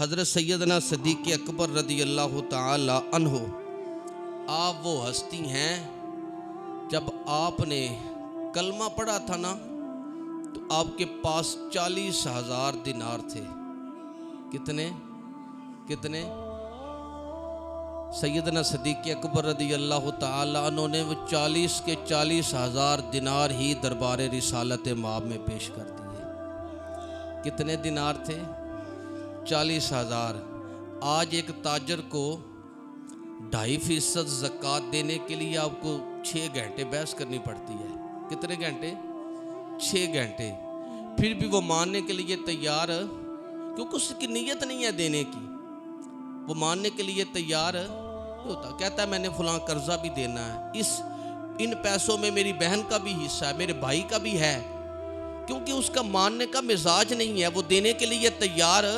हज़रत सैयदना सिद्दीक़ अकबर रज़ी अल्लाह ताला अन्हु, आप वो हस्ती हैं जब आपने कलमा पढ़ा था ना तो आपके पास 40,000 दिनार थे। कितने कितने? सैयदना सिद्दीक़ अकबर रज़ी अल्लाह ताला अन्हु ने वो 40 के 40,000 दिनार ही दरबार रिसालत माब में पेश कर दिए। कितने दिनार थे? 40,000। आज एक ताजर को 2.5% ज़कात देने के लिए आपको 6 घंटे बहस करनी पड़ती है। कितने घंटे? 6 घंटे। फिर भी वो मानने के लिए तैयार, क्योंकि उसकी नीयत नहीं है देने की, वो मानने के लिए तैयार होता। कहता है मैंने फलां कर्जा भी देना है, इन पैसों में मेरी बहन का भी हिस्सा है, मेरे भाई का भी है, क्योंकि उसका मानने का मिजाज नहीं है, वो देने के लिए तैयार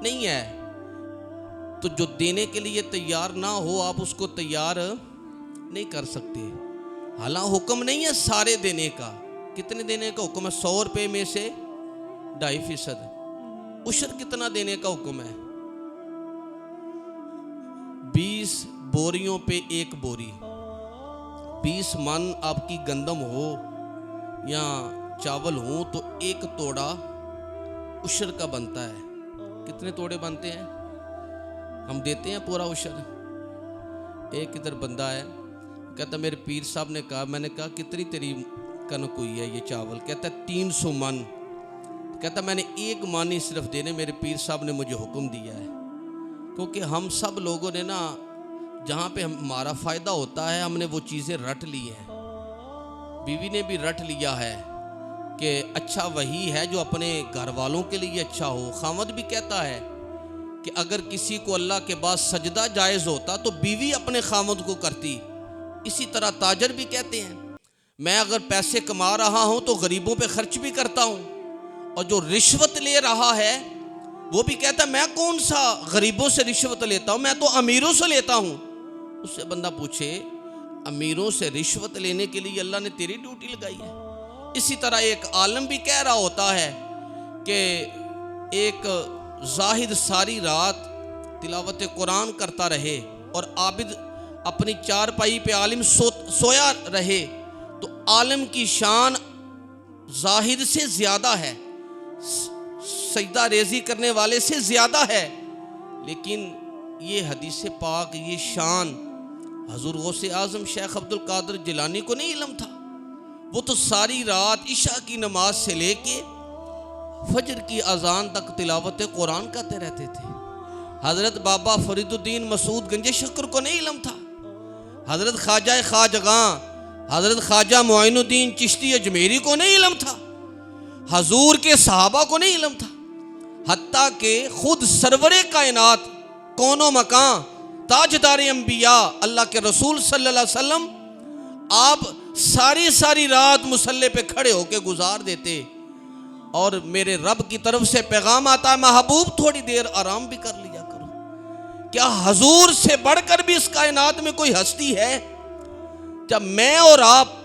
नहीं है। तो जो देने के लिए तैयार ना हो आप उसको तैयार नहीं कर सकते। हालांकि हुक्म नहीं है सारे देने का। कितने देने का हुक्म है? 100 रुपये में से 2.5%। उशर कितना देने का हुक्म है? 20 बोरियों पे 1 बोरी। 20 मन आपकी गंदम हो या चावल हो तो 1 तोड़ा उशर का बनता है। कितने तोड़े बनते हैं? हम देते हैं पूरा उशर। एक इधर बंदा है, कहता मेरे पीर साहब ने कहा, मैंने कहा कितनी तेरी कनक हुई है ये चावल? कहता 300 मन। कहता मैंने 1 मन ही सिर्फ देने, मेरे पीर साहब ने मुझे हुक्म दिया है। क्योंकि हम सब लोगों ने ना जहाँ पे हमारा फ़ायदा होता है हमने वो चीज़ें रट ली हैं। बीवी ने भी रट लिया है कि अच्छा वही है जो अपने घर वालों के लिए अच्छा हो। खामद भी कहता है कि अगर किसी को अल्लाह के बाद सजदा जायज़ होता तो बीवी अपने खामद को करती। इसी तरह ताजर भी कहते हैं मैं अगर पैसे कमा रहा हूँ तो गरीबों पे खर्च भी करता हूँ, और जो रिश्वत ले रहा है वो भी कहता मैं कौन सा गरीबों से रिश्वत लेता हूँ, मैं तो अमीरों से लेता हूँ। उससे बंदा पूछे अमीरों से रिश्वत लेने के लिए अल्लाह ने तेरी ड्यूटी लगाई है? इसी तरह एक आलम भी कह रहा होता है कि एक जाहिद सारी रात तिलावत कुरान करता रहे और आबिद अपनी चारपाई पे आलिम सोया रहे, तो आलिम की शान जाहिद से ज़्यादा है, सजदा रेजी करने वाले से ज़्यादा है। लेकिन ये हदीस पाक, ये शान हजूर गौसे आज़म शेख अब्दुल कादिर जिलानी को नहीं इल्म था। वो तो सारी रात इशा की नमाज से लेके फजर की अजान तक तिलावत कुरान करते रहते थे। हज़रत बाबा फरीदुद्दीन मसूद गंजे शक्र को नहीं इल्म था। हज़रत ख्वाजा ख्वाजगां हज़रत ख्वाजा मुइनुद्दीन चिश्ती अजमेरी को नहीं इल्म था। हजूर के सहाबा को नहीं इल्म था। हत्ता के खुद सरवरे कायनात कौनो मकान ताजदार अंबिया अल्लाह के रसूल सल्लल्लाहु अलैहि वसल्लम आप सारी रात मुसल्ले पे खड़े होके गुजार देते, और मेरे रब की तरफ से पैगाम आता है महबूब थोड़ी देर आराम भी कर लिया करो। क्या हजूर से बढ़कर भी इस कायनात में कोई हस्ती है? जब मैं और आप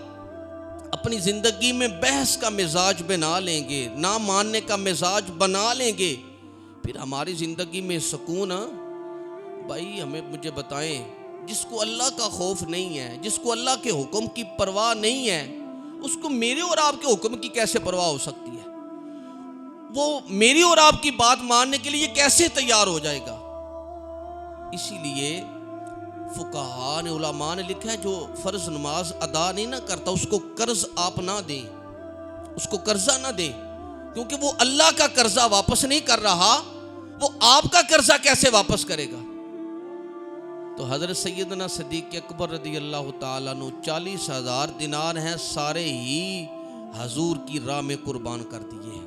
अपनी ज़िंदगी में बहस का मिजाज बना लेंगे, ना मानने का मिजाज बना लेंगे, फिर हमारी ज़िंदगी में सुकून भाई मुझे बताएं। जिसको अल्लाह का खौफ नहीं है, जिसको अल्लाह के हुक्म की परवाह नहीं है, उसको मेरे और आपके हुक्म की कैसे परवाह हो सकती है? वो मेरी और आपकी बात मानने के लिए कैसे तैयार हो जाएगा? इसीलिए फुकाहा ने, उलमा ने लिखा है जो फ़र्ज नमाज अदा नहीं ना करता उसको कर्ज आप ना दें, उसको कर्जा ना दें, क्योंकि वो अल्लाह का कर्जा वापस नहीं कर रहा, वो आपका कर्जा कैसे वापस करेगा? तो हज़रत सैयदना सिद्दीक़ अकबर रज़ी अल्लाह ताला अन्हु 40,000 दिनार हैं, सारे ही हजूर की राह में कुर्बान कर दिए।